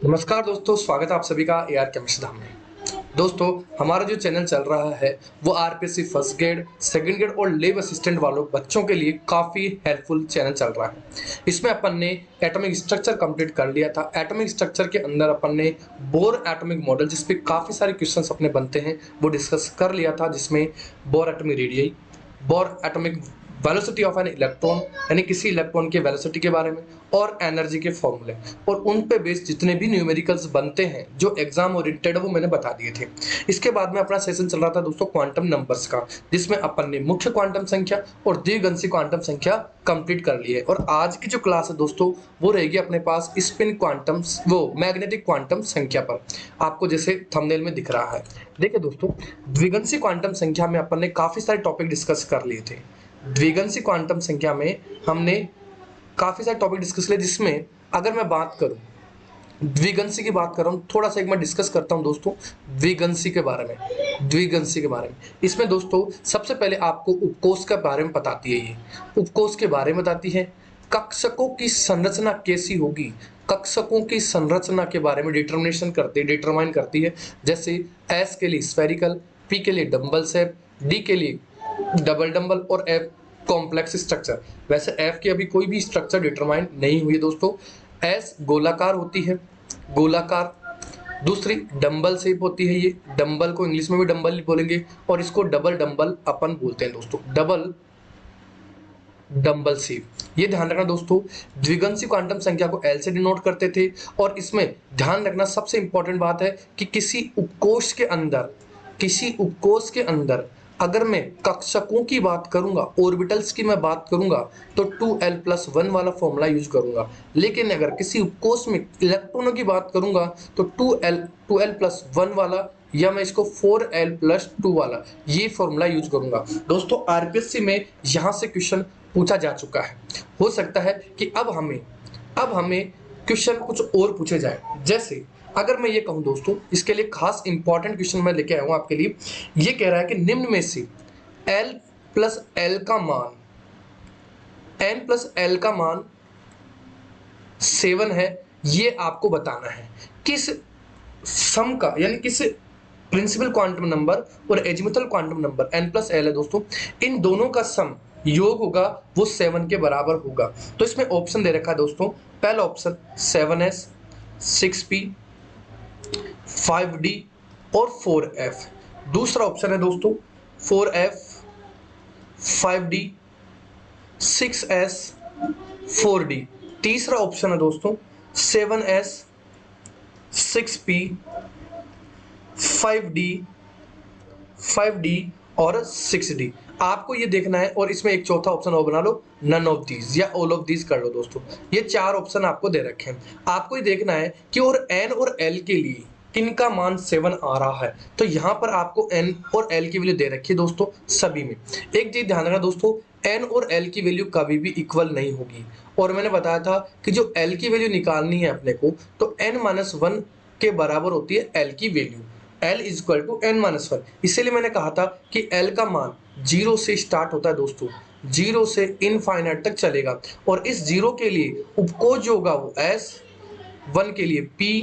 नमस्कार दोस्तों, स्वागत है आप सभी का एआर केमिस्ट्री धाम में। दोस्तों, हमारा जो चैनल चल रहा है वो RPSC first grade, second grade और लैब असिस्टेंट वालों बच्चों के लिए काफ़ी हेल्पफुल चैनल चल रहा है। इसमें अपन ने एटॉमिक स्ट्रक्चर कंप्लीट कर लिया था। एटॉमिक स्ट्रक्चर के अंदर अपन ने बोर एटॉमिक मॉडल, जिस पे काफ़ी सारे क्वेश्चंस अपने बनते हैं, वो डिस्कस कर लिया था, जिसमें bore atomic radius, bore atomic velocity of an electron, यानी किसी इलेक्ट्रॉन के वेलोसिटी के बारे में, और एनर्जी के फॉर्मूले, और उन पे बेस्ड जितने भी न्यूमेरिकल्स बनते हैं जो एग्जाम ओरिएंटेड है वो मैंने बता दिए थे। इसके बाद में अपना सेशन चल रहा था दोस्तों क्वांटम नंबर्स का, जिसमें अपन ने मुख्य क्वांटम संख्या और द्विगंशी क्वांटम संख्या कंप्लीट कर ली है। और आज की जो क्लास है दोस्तों वो रहेगी अपने पास स्पिन क्वांटम, वो मैग्नेटिक क्वांटम संख्या पर, आपको जैसे थंबनेल में दिख रहा है। देखिए दोस्तों, द्विगंशी क्वांटम संख्या में अपन ने काफी सारे टॉपिक डिस्कस कर लिए थे। द्विगंशी क्वांटम संख्या में हमने काफी सारे टॉपिक डिस्कस किए, जिसमें अगर मैं बात करूं द्विगंशी की बात कर रहा हूँ, थोड़ा सा एक मैं डिस्कस करता हूँ दोस्तों द्विगंशी के बारे में। द्विगंशी के बारे में इसमें दोस्तों सबसे पहले आपको उपकोष के बारे में बताती है। ये उपकोष के बारे में बताती है। कक्षकों की संरचना कैसी होगी, कक्षकों की संरचना के बारे में डिटरमाइन करती है। जैसे एस के लिए स्फेरिकल, पी के लिए डंबल शेप, डी के लिए डबल डंबल, और एफ कॉम्प्लेक्स स्ट्रक्चर। वैसे एफ की अभी कोई भी स्ट्रक्चर डिटरमाइन नहीं हुई है दोस्तों। एस गोलाकार होती है, गोलाकार। दूसरी डंबल शेप होती है, ये डंबल को इंग्लिश में भी डंबल बोलेंगे, और इसको डबल डंबल अपन बोलते हैं दोस्तों, डबल डंबल शेप। ये ध्यान रखना दोस्तों, द्विगंशी क्वांटम संख्या को एल से डिनोट करते थे। और इसमें ध्यान रखना सबसे इंपॉर्टेंट बात है कि किसी उपकोष के अंदर अगर मैं कक्षकों की बात करूंगा, ऑर्बिटल्स की मैं बात करूंगा, तो 2l+1 वाला फॉर्मूला यूज करूंगा। लेकिन अगर किसी उपकोष में इलेक्ट्रॉनों की बात करूंगा तो 2l+1 वाला, या मैं इसको 4l+2 वाला ये फॉर्मूला यूज करूंगा। दोस्तों आरपीएससी में यहां से क्वेश्चन पूछा जा चुका है। हो सकता है कि अब हमें क्वेश्चन कुछ और पूछे जाए। जैसे अगर मैं ये कहूं दोस्तों, इसके लिए खास इंपॉर्टेंट क्वेश्चन मैं लेके आया हूं आपके लिए। ये कह रहा है कि निम्न में से l+l का मान, n+l का मान 7 है, ये आपको बताना है। किस सम का, यानी किस प्रिंसिपल क्वांटम नंबर और एजिमुथल क्वांटम नंबर n+l है दोस्तों, इन दोनों का सम योग होगा वो 7 के बराबर होगा। तो इसमें ऑप्शन दे रखा है दोस्तों। पहला ऑप्शन 7s, 6p, 5d और 4f। दूसरा ऑप्शन है दोस्तों 4f, 5d, 6s, 4d। तीसरा ऑप्शन है दोस्तों 7s, 6p, 5d और 6d। आपको ये देखना है, और इसमें एक चौथा ऑप्शन और बना लो, नन ऑफ दीज या ऑल ऑफ दीज कर लो दोस्तों। ये चार ऑप्शन आपको दे रखे हैं। आपको ये देखना है कि और n और l के लिए किनका मान 7 आ रहा है। तो यहाँ पर आपको n और l की वैल्यू दे रखी है दोस्तों सभी में। एक चीज ध्यान रखना दोस्तों, n और l की वैल्यू कभी भी इक्वल नहीं होगी। और मैंने बताया था कि जो l की वैल्यू निकालनी है अपने को, तो n-1 के बराबर होती है l की value. L equal to n-1। इसीलिए मैंने कहा था कि L का मान 0 से स्टार्ट होता है दोस्तों, 0 से इनफाइनाइट तक चलेगा। और इस 0 के लिए उपकोष जो होगा वो S, 1 के लिए P,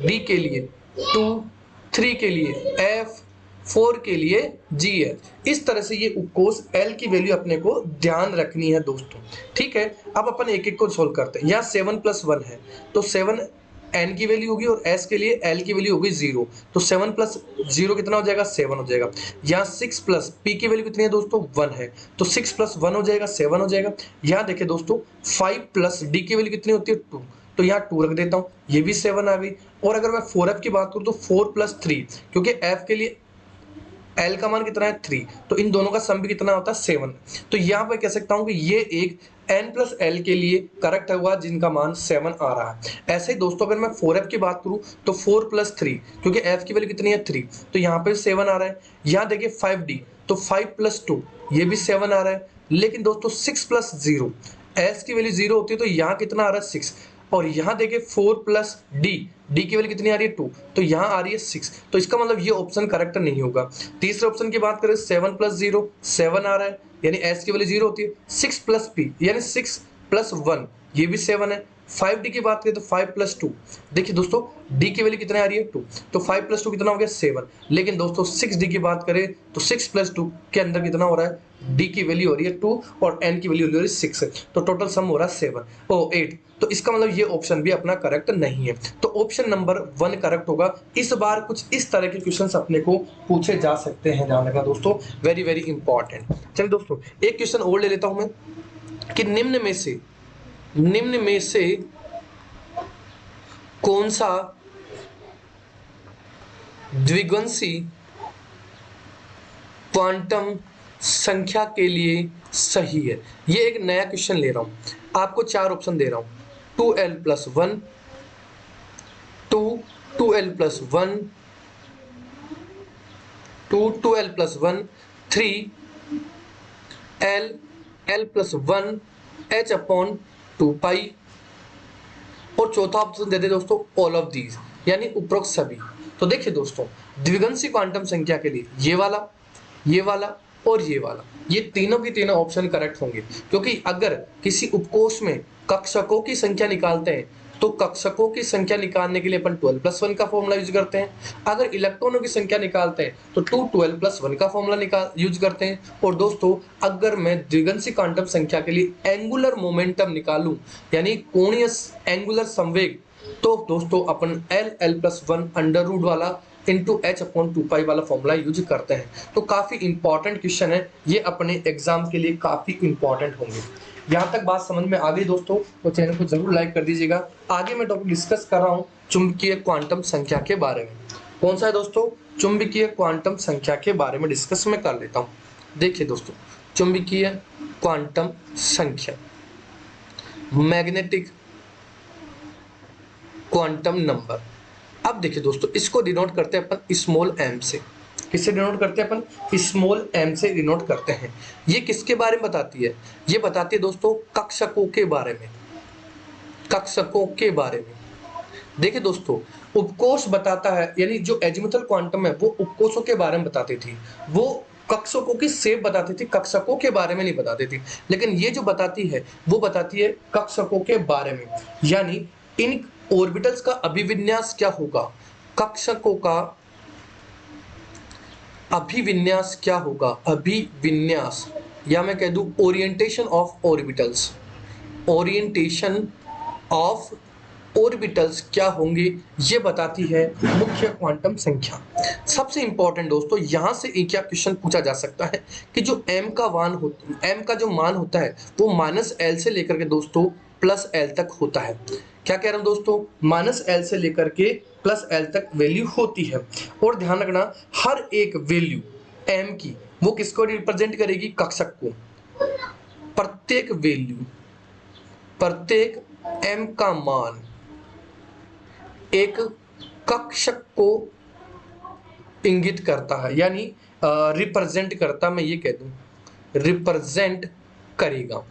D के लिए 2, 3 के लिए F, 4 के लिए G है। इस तरह से ये उपकोष L की वैल्यू अपने को ध्यान रखनी है दोस्तों। ठीक है, अब अपन एक एक को सोल्व करते हैं। यहाँ 7+1 है, तो 7 n की वैल्यू होगी, और s के लिए l की वैल्यू होगी 0। तो 7+0 कितना हो जाएगा, 7 हो जाएगा। यहाँ 6+p की वैल्यू कितनी है दोस्तों, 1 है, तो 6+1 हो जाएगा, 7 हो जाएगा। यहाँ देखिए दोस्तों 5+d की वैल्यू कितनी होती है, 2, तो यहाँ 2 रख देता हूँ, ये भी 7 आ गई। और अगर मैं 4f की बात करूँ तो 4+3, क्योंकि f के लिए L का मान कितना है, 3, तो इन दोनों का सम भी कितना होता है, 7। तो यहाँ पे कह सकता हूँ कि ये एक n+l के लिए करेक्ट हुआ जिनका मान 7 आ रहा है। ऐसे ही दोस्तों अगर मैं 4f की बात करूँ तो 4+3, क्योंकि f की वैल्यू कितनी है, 3, तो यहाँ पे 7 आ रहा है। यहाँ देखिए 5d, तो 5+2 ये भी 7 आ रहा है। लेकिन दोस्तों 6+0, s की वैल्यू 0 होती है, तो यहाँ कितना आ रहा है, 6। और यहाँ देखिए 4+d, d की वैल्यू कितनी आ रही है, 2, तो यहाँ आ रही है 6। तो इसका मतलब ये ऑप्शन करेक्ट नहीं होगा। तीसरे ऑप्शन की बात करें 7+0, 7 आ रहा है, यानी s की वैल्यू 0 होती है। 6+p यानी 6+1 ये भी 7 है। 5d की बात करें तो 5 प्लस 2, देखिए दोस्तों d की वैल्यू कितना आ रही है 2, तो 5 प्लस 2 कितना हो गया 7। लेकिन दोस्तों 6d की बात करें तो 6 प्लस 2 के अंदर कितना हो रहा है, d की वैल्यू हो रही है 2 और n की वैल्यू हो रही है 6, तो टोटल सम हो रहा है 8। तो इसका मतलब ये ऑप्शन भी अपना करेक्ट नहीं है, तो ऑप्शन नंबर 1 करेक्ट होगा। इस बार कुछ इस तरह के क्वेश्चंस अपने को पूछे जा सकते हैं, ध्यान रखना दोस्तों, वेरी वेरी इंपॉर्टेंट। चलिए दोस्तों एक क्वेश्चन और ले लेता हूं मैं कि निम्न में से कौन सा द्विगुणसी क्वांटम संख्या के लिए सही है। ये एक नया क्वेश्चन ले रहा हूं, आपको 4 ऑप्शन दे रहा हूं, 2l plus 1, 2, 2l plus 1, 2, 2l plus 1, 3, l, l plus 1, h upon 2 पाई, और चौथा ऑप्शन दे दे दोस्तों ऑल ऑफ दीज, यानी उपरोक्त सभी। तो देखिए दोस्तों द्विगुणसी क्वांटम संख्या के लिए ये वाला और ये वाला, ये तीनों की तीनों ऑप्शन करेक्ट होंगे, क्योंकि अगर किसी उपकोष में कक्षकों की संख्या निकालते हैं तो कक्षकों की संख्या निकालने के लिए अपन 12 प्लस 1 का फॉर्मूला यूज करते हैं। अगर इलेक्ट्रॉनों की संख्या निकालते हैं तो 2 12 प्लस 1 का फॉर्मूला यूज करते हैं। और दोस्तों अगर मैं द्विगुणसी क्वांटम संख्या के लिए एंगुलर मोमेंटम निकालूं, यानी कोणीय एंगुलर संवेग, तो दोस्तों अपन l प्लस 1 अंडर रूट वाला इंटू h अपॉन 2 पाई वाला फॉर्मूला यूज करते हैं। तो काफी इंपॉर्टेंट क्वेश्चन है ये, अपने एग्जाम के लिए काफी इंपॉर्टेंट होंगे। यहाँ तक बात समझ में आ गई दोस्तों, तो चैनल को जरूर लाइक कर दीजिएगा। आगे मैं टॉपिक डिस्कस कर रहा हूँ चुंबकीय क्वांटम संख्या के बारे में। कौन सा है दोस्तों, चुंबकीय क्वांटम संख्या के बारे में डिस्कस मैं कर लेता हूँ। देखिए दोस्तों चुंबकीय क्वांटम संख्या, मैग्नेटिक क्वांटम नंबर। अब देखिए दोस्तों इसको डिनोट करते हैं अपन स्मॉल m से। किससे डिनोट करते हैं अपन, स्मॉल m से डिनोट करते हैं। ये किसके बारे में बताती है, ये बताती है दोस्तों कक्षकों के बारे में, कक्षकों के बारे में। देखिए दोस्तों उपकोष बताता है, यानी जो एजीमुथल क्वांटम है वो उपकोषों के बारे में बताती थी, वो कक्षकों की शेप बताती थी, कक्षकों के बारे में नहीं बताती थी। लेकिन ये जो बताती है वो बताती है कक्षकों के बारे में, यानी इन ऑर्बिटल्स का अभिविन्यास क्या होगा, कक्षकों का अभिविन्यास क्या होगा, अभिविन्यास, या मैं कह दूं orientation of orbitals, orientation of orbitals क्या होंगे, ये बताती है मुख्य क्वांटम संख्या। सबसे इंपॉर्टेंट दोस्तों यहां से एक क्या क्वेश्चन पूछा जा सकता है कि जो m का जो मान होता है वो -l से लेकर के दोस्तों +l तक होता है। क्या कह रहा हूं दोस्तों, -l से लेकर के +l तक वैल्यू होती है। और ध्यान रखना हर एक वैल्यू m की वो किसको रिप्रेजेंट करेगी, कक्षक को। प्रत्येक वैल्यू, प्रत्येक m का मान एक कक्षक को इंगित करता है, यानी रिप्रेजेंट करता, मैं ये कह दूं रिप्रेजेंट करेगा।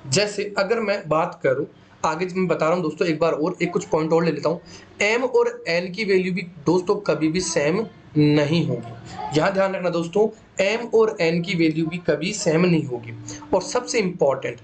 जैसे अगर मैं बात करूं आगे, मैं बता रहा हूं दोस्तों एक बार और एक कुछ पॉइंट और ले लेता हूं। m और n की वैल्यू भी दोस्तों कभी भी सेम नहीं होगी, यहां ध्यान रखना दोस्तों, m और n की वैल्यू भी कभी सेम नहीं होगी। और सबसे इंपॉर्टेंट,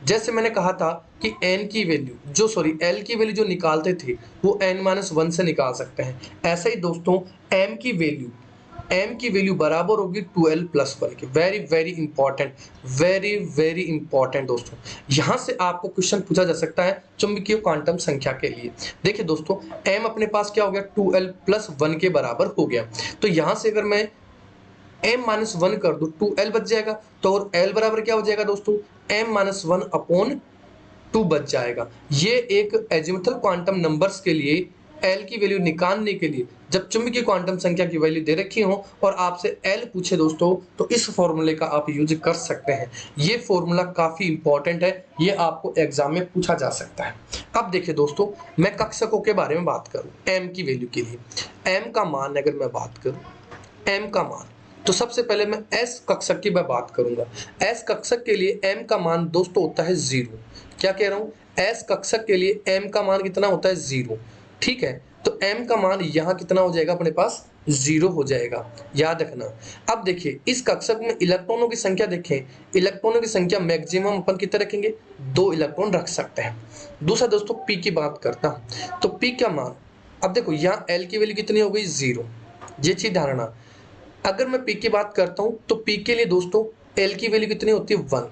जैसे मैंने कहा था कि n की वैल्यू जो l की वैल्यू जो निकालते थे वो n-1 से निकाल सकते हैं, ऐसे ही दोस्तों m की वैल्यू बराबर होगी 2l प्लस 1 के। Very very important, very very important दोस्तों, यहां से आपको क्वेश्चन पूछा जा सकता है चुंबकीय क्वांटम संख्या के लिए। देखिए दोस्तों m अपने पास क्या हो गया, 2l प्लस 1 के बराबर हो गया, तो यहां से अगर मैं m-1 कर दूं 2l बच जाएगा, तो और l बराबर क्या हो जाएगा दोस्तों, m-1 अपॉन 2 बच जाएगा। ये एक एजीमुथल क्वांटम नंबर्स के लिए l की वैल्यू निकालने के लिए, जब चुंबकीय क्वांटम संख्या की वैल्यू दे रखी हो और आपसे l पूछे दोस्तों, तो इस फॉर्मूले का आप यूज कर सकते हैं। ये फॉर्मूला काफी इंपॉर्टेंट है, ये आपको एग्जाम में पूछा जा सकता है। अब देखिए दोस्तों मैं कक्षकों के बारे में बात करूं, m की वैल्यू के लिए, m का मान अगर मैं बात करूं, m का मान, तो सबसे पहले मैं s कक्षक की मैं बात करूंगा। s कक्षक के लिए m का मान दोस्तों होता है 0। क्या कह रहा हूं, s कक्षक के लिए m का मान कितना होता है 0, ठीक है। तो m का मान यहां कितना हो जाएगा अपने पास 0 हो जाएगा, याद रखना। अब देखिए इस कक्षक में इलेक्ट्रॉनों की संख्या देखें, इलेक्ट्रॉनों की संख्या मैक्सिमम अपन कितने रखेंगे, 2 इलेक्ट्रॉन रख सकते हैं। दूसरा दोस्तों पी की बात करता हूं, तो पी का मान, अब देखो यहाँ एल की वैल्यू कितनी हो गई, 0, ये चीज धारणा। अगर मैं पी की बात करता हूं तो पी के लिए दोस्तों एल की वैल्यू कितनी होती है, 1,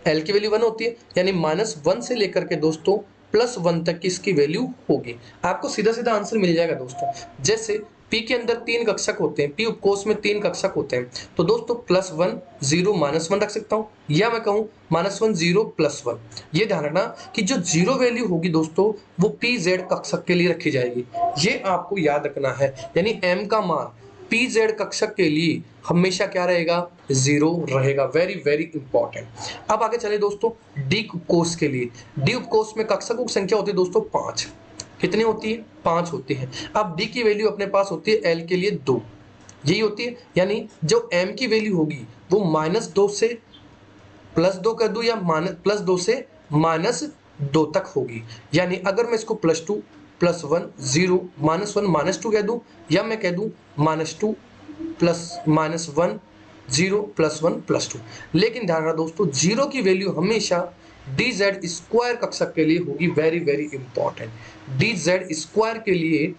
एल की वैल्यू 1 होती है, यानी -1 से लेकर के दोस्तों +1 तक की इसकी वैल्यू होगी। आपको सीधा सीधा आंसर मिल जाएगा दोस्तों। जैसे पी के अंदर 3 कक्षक होते हैं, पी उपकोष में 3 कक्षक होते हैं, तो दोस्तों +1 0 -1 रख सकता हूं, या मैं कहूं -1 0 +1। ये ध्यान रखना कि जो 0 वैल्यू होगी दोस्तों वो पी जेड कक्षक के लिए रखी जाएगी, ये आपको याद रखना है। यानी एम का मान पी जेड कक्षक के लिए हमेशा क्या रहेगा, 0 रहेगा। Very very important. अब आगे चले दोस्तों डी उपकोष के लिए। डी उपकोष में कक्षकों की संख्या होती है दोस्तों 5। कितनी होती है, 5 होती है। अब डी की वैल्यू अपने पास होती है एल के लिए 2, यही होती है। यानी जो एम की वैल्यू होगी वो -2 से +2 कर दूं, या +2 से -2 तक होगी। यानी अगर मैं इसको +2 +1 0 -1 -2 कह दूं, या मैं कह दूं -2 +-1 0 +1 +2। लेकिन ध्यान रखना दोस्तों 0 की वैल्यू हमेशा डी जेड स्क्वायर कक्षक के लिए होगी। Very very important. D Z square के लिए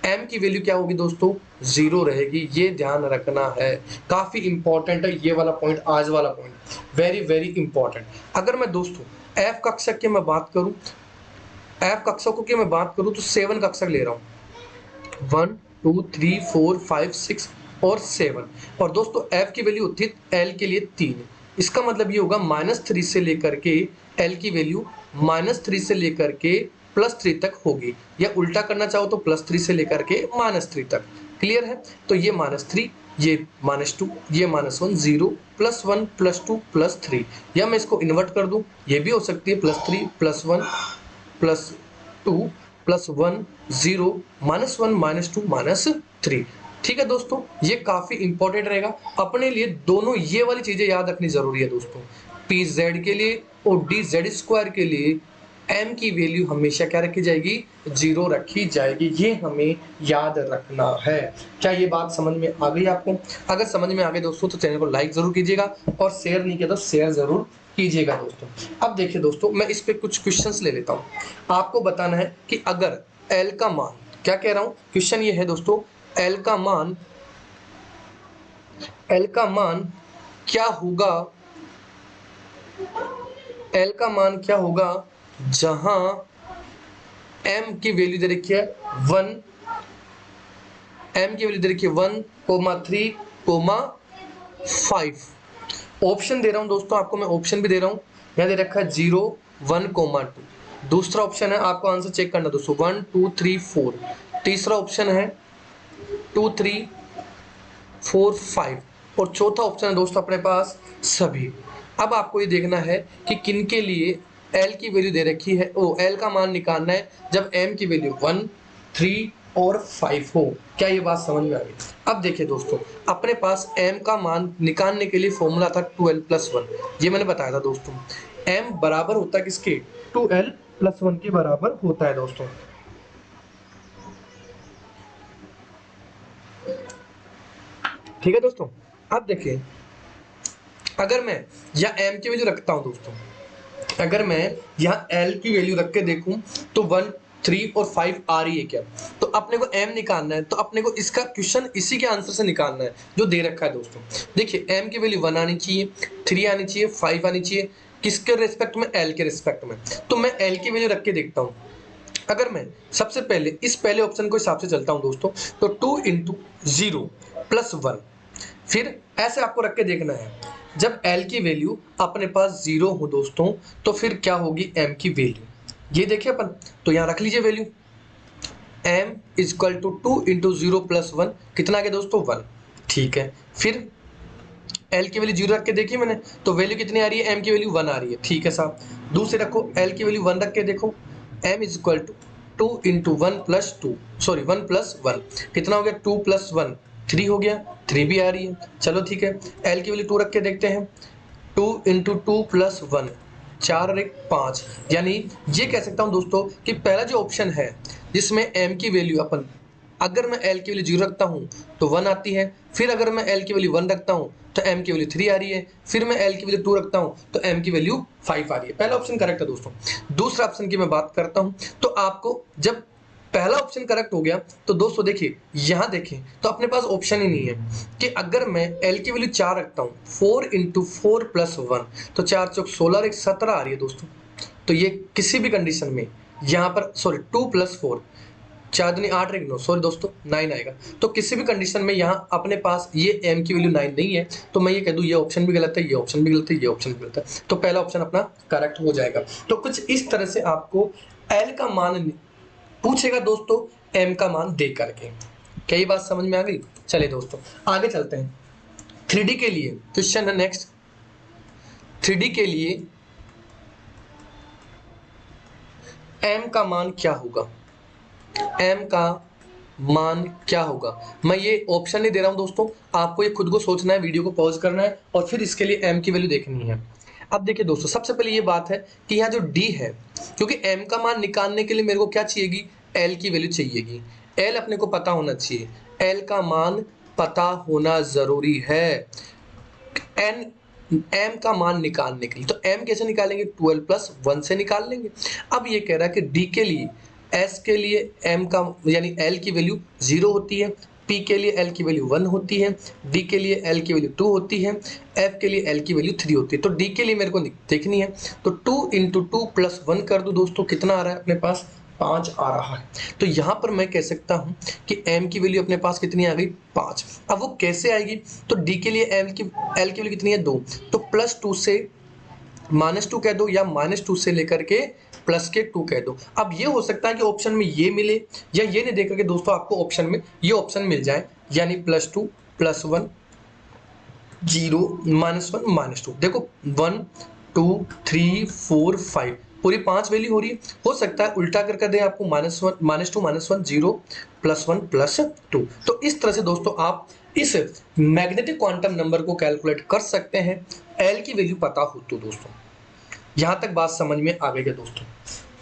m की वैल्यू क्या होगी दोस्तों, 0 रहेगी, ये ध्यान रखना है। काफी इंपॉर्टेंट है ये वाला पॉइंट, आज वाला पॉइंट, वेरी वेरी इंपॉर्टेंट। अगर मैं दोस्तों f कक्षक की मैं बात करूं, f कक्षकों की मैं बात करूं तो 7 कक्षक ले रहा हूं, 1 2 3 4 5 6 और 7। और दोस्तों f की वैल्यू होती है l के लिए 3। इसका मतलब ये होगा -3 से लेकर के l की वैल्यू -3 से लेकर के +3 तक होगी, या उल्टा करना चाहो तो +3 से लेकर के -3 तक। क्लियर है? तो ये -3, ये -2, ये -1 0 +1 +2 +3, या मैं इसको इन्वर्ट कर दूं, ये भी हो सकती है +3 +1 +2 +1 0 -1 -2 -3। ठीक है दोस्तों, ये काफी इंपॉर्टेंट रहेगा अपने लिए। दोनों ये वाली चीजें याद रखनी जरूरी है दोस्तों। पी जेड के लिए और डी जेड स्क्वायर के लिए m की वैल्यू हमेशा क्या रखी जाएगी, 0 रखी जाएगी, ये हमें याद रखना है। क्या ये बात समझ में आ गई आपको? अगर समझ में आ गई दोस्तों तो चैनल को लाइक जरूर कीजिएगा, और शेयर नहीं किया तो शेयर जरूर कीजिएगा दोस्तों। अब देखिए दोस्तों मैं इस पे कुछ क्वेश्चंस ले लेता हूं। आपको बताना है कि अगर l का मान, क्या कह रहा हूं, क्वेश्चन ये है दोस्तों, l का मान क्या होगा, l का मान क्या होगा जहां m की वैल्यू दे रखी है 1, m की वैल्यू दे रखी है 1,3,5। ऑप्शन दे रहा हूं दोस्तों आपको, मैं ऑप्शन भी दे रहा हूं। यहां दे रखा है 0 1,2। दूसरा ऑप्शन है, आपको आंसर चेक करना दोस्तों, 1 2 3 4। तीसरा ऑप्शन है 2 3 4 5, और चौथा ऑप्शन है दोस्तों अपने पास सभी। अब आपको ये देखना है कि किन के लिए l की वैल्यू दे रखी है, l का मान निकालना है जब m की वैल्यू 1 3 और 5 हो। क्या ये बात समझ में आ गई? अब देखिए दोस्तों अपने पास m का मान निकालने के लिए फॉर्मूला था 2l + 1, ये मैंने बताया था दोस्तों। m बराबर होता है किसके, 2l + 1 के बराबर होता है दोस्तों। ठीक है दोस्तों, अब देखिए अगर मैं यहाँ m की वैल्यू रखता हूं दोस्तों, अगर मैं यहाँ l की वैल्यू रख के देखूं तो 1 3 और 5 आ रही है क्या, तो अपने को m निकालना है, तो अपने को इसका क्वेश्चन इसी के आंसर से निकालना है जो दे रखा है दोस्तों। देखिए m की वैल्यू 1 आनी चाहिए, 3 आनी चाहिए, 5 आनी चाहिए, किसके रिस्पेक्ट में, l के रिस्पेक्ट में। तो मैं l की वैल्यू रख के देखता हूँ। अगर मैं सबसे पहले इस पहले ऑप्शन को हिसाब से चलता हूं दोस्तों, तो 2 × 0 + 1, फिर ऐसे आपको रख के देखना है। जब l की वैल्यू अपने पास 0 हो दोस्तों, तो फिर क्या होगी m की वैल्यू, ये देखिए अपन, तो यहाँ रख लीजिए वैल्यू m = 2 × 0 + 1, कितना आ गया दोस्तों, 1। ठीक है, फिर l की वैल्यू 0 रख के देखिए मैंने, तो वैल्यू कितनी आ रही है, m की वैल्यू 1 आ रही है। ठीक है साहब, दूसरे रखो l की वैल्यू 1 रख के देखो, m = 2 × 1 + 2, सॉरी 1 + 1, कितना हो गया, 2 + 1 3 हो गया, 3 भी आ रही है। चलो ठीक है, l की वैल्यू 2 रख के देखते हैं, 2 × 2 + 1, 4 और 1 5। यानी ये कह सकता हूं दोस्तों कि पहला जो ऑप्शन है जिसमें m की वैल्यू अपन अगर मैं l की वैल्यू 0 रखता हूँ तो 1 आती है, फिर अगर मैं l की वैल्यू 1 रखता हूँ तो m की वैल्यू 3 आ रही है, फिर मैं l की वैल्यू 2 रखता हूँ तो m की वैल्यू 5 आ रही है। पहला ऑप्शन करेक्ट है दोस्तों। दूसरा ऑप्शन की मैं बात करता हूँ, तो आपको जब पहला ऑप्शन करेक्ट हो गया तो दोस्तों देखिए यहां देखें तो अपने पास ऑप्शन ही नहीं है कि अगर मैं l की वैल्यू 4 रखता हूं 4 इंटू 4 प्लस 1 तो 4 चौक 16 और 1 17 आ रही है दोस्तों। तो ये किसी भी कंडीशन में यहाँ पर सॉरी 2 प्लस 4 4 दूनी 8 1 9 सॉरी दोस्तों 9 आएगा। तो किसी भी कंडीशन में यहाँ अपने पास ये m की वैल्यू 9 नहीं है, तो मैं ये कह दूं ये ऑप्शन भी गलत है, ये ऑप्शन भी गलत है, ये ऑप्शन भी गलत है। तो पहला ऑप्शन अपना करेक्ट हो जाएगा। तो कुछ इस तरह से आपको l का मान पूछेगा दोस्तों m का मान दे करके। कई बात समझ में आ गई। चलिए दोस्तों आगे चलते हैं। 3D के लिए क्वेश्चन है नेक्स्ट। 3D के लिए m का मान क्या होगा, m का मान क्या होगा। मैं ये ऑप्शन नहीं दे रहा हूं दोस्तों, आपको ये खुद को सोचना है, वीडियो को पॉज करना है और फिर इसके लिए m की वैल्यू देखनी है। अब देखिए दोस्तों सबसे पहले ये बात है कि यहाँ जो d है, क्योंकि m का मान निकालने के लिए मेरे को क्या चाहिएगी, l की वैल्यू चाहिएगी। l अपने को पता होना चाहिए, l का मान पता होना जरूरी है m का मान निकालने के लिए। तो m कैसे निकालेंगे, 12 प्लस 1 से निकाल लेंगे। अब ये कह रहा है कि d के लिए s के लिए m का यानी l की वैल्यू 0 होती है, p के लिए l की वैल्यू 1 होती है, d के लिए l की वैल्यू 2 होती है, f के लिए l की वैल्यू 3 होती है। तो d के लिए मेरे को देखनी है, तो 2 इंटू 2 प्लस 1 कर दूं दोस्तों, कितना आ रहा है अपने पास, 5 आ रहा है। तो यहाँ पर मैं कह सकता हूँ कि m की वैल्यू अपने पास कितनी आ गई, 5। अब वो कैसे आएगी, तो d के लिए l की वैल्यू कितनी है, 2, तो प्लस 2 से -2 कह दो या -2 से लेकर के प्लस के 2 कह दो। अब ये हो सकता है कि ऑप्शन में ये मिले या ये नहीं देख करके दोस्तों आपको ऑप्शन में ये ऑप्शन मिल जाए, यानी +2 +1 0 -1 -2। देखो 1 2 3 4 5 पूरी 5 वैल्यू हो रही है। हो सकता है उल्टा कर दें आपको -1 -2 -1 0 +1 +2। तो इस तरह से दोस्तों आप इस मैग्नेटिक क्वांटम नंबर को कैलकुलेट कर सकते हैं, एल की वैल्यू पता हो तो दोस्तों। यहां तक बात समझ में आ गई है दोस्तों,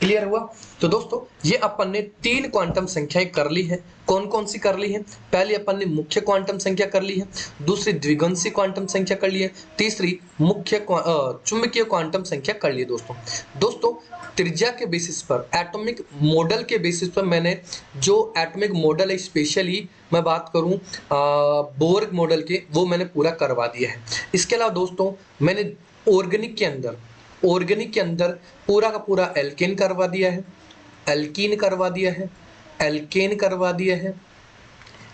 क्लियर हुआ। तो दोस्तों ये अपन ने 3 क्वांटम संख्याएं कर ली है। कौन कौन सी कर ली है, पहली अपन ने मुख्य क्वांटम संख्या कर ली है, दूसरी द्विगुणसी क्वांटम संख्या कर ली है, तीसरी मुख्य चुंबकीय क्वांटम संख्या कर ली है दोस्तों त्रिज्या के बेसिस पर, एटॉमिक मॉडल के बेसिस पर मैंने जो एटॉमिक मॉडल है, स्पेशली मैं बात करूं बोर मॉडल के, वो मैंने पूरा करवा दिया है। इसके अलावा दोस्तों मैंने ऑर्गेनिक के अंदर पूरा का पूरा एल्केन करवा दिया है, एल्कीन करवा दिया है, एल्केन करवा दिया है,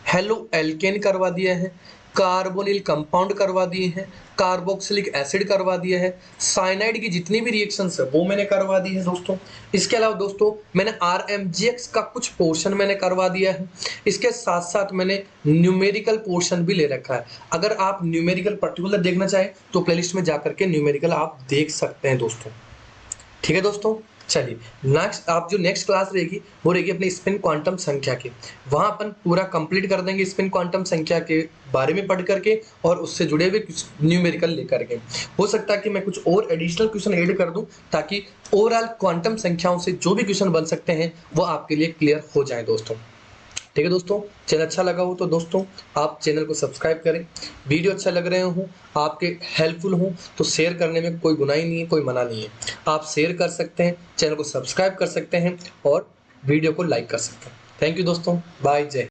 हेलो एल्केन करवा दिया है, कार्बोनिल कंपाउंड करवा दिए हैं, कार्बोक्सिलिक एसिड करवा दिया है, साइनाइड की जितनी भी रिएक्शंस है वो मैंने करवा दी है दोस्तों। इसके अलावा दोस्तों मैंने RMGX का कुछ पोर्शन मैंने करवा दिया है। इसके साथ साथ मैंने न्यूमेरिकल पोर्शन भी ले रखा है। अगर आप न्यूमेरिकल पर्टिकुलर देखना चाहें तो प्लेलिस्ट में जाकर के न्यूमेरिकल आप देख सकते हैं दोस्तों। ठीक है दोस्तों, चलिए नेक्स्ट आप जो नेक्स्ट क्लास रहेगी वो रहेगी अपनी स्पिन क्वांटम संख्या की। वहां अपन पूरा कंप्लीट कर देंगे स्पिन क्वांटम संख्या के बारे में पढ़ करके और उससे जुड़े हुए कुछ न्यूमेरिकल लेकर के। हो सकता है कि मैं कुछ और एडिशनल क्वेश्चन ऐड कर दूं ताकि ओवरऑल क्वांटम संख्याओं से जो भी क्वेश्चन बन सकते हैं वो आपके लिए क्लियर हो जाए दोस्तों। ठीक है दोस्तों, चैनल अच्छा लगा हो तो दोस्तों आप चैनल को सब्सक्राइब करें। वीडियो अच्छा लग रहे हो, आपके हेल्पफुल हो तो शेयर करने में कोई गुनाही नहीं है, कोई मना नहीं है। आप शेयर कर सकते हैं, चैनल को सब्सक्राइब कर सकते हैं और वीडियो को लाइक कर सकते हैं। थैंक यू दोस्तों, बाय, जय।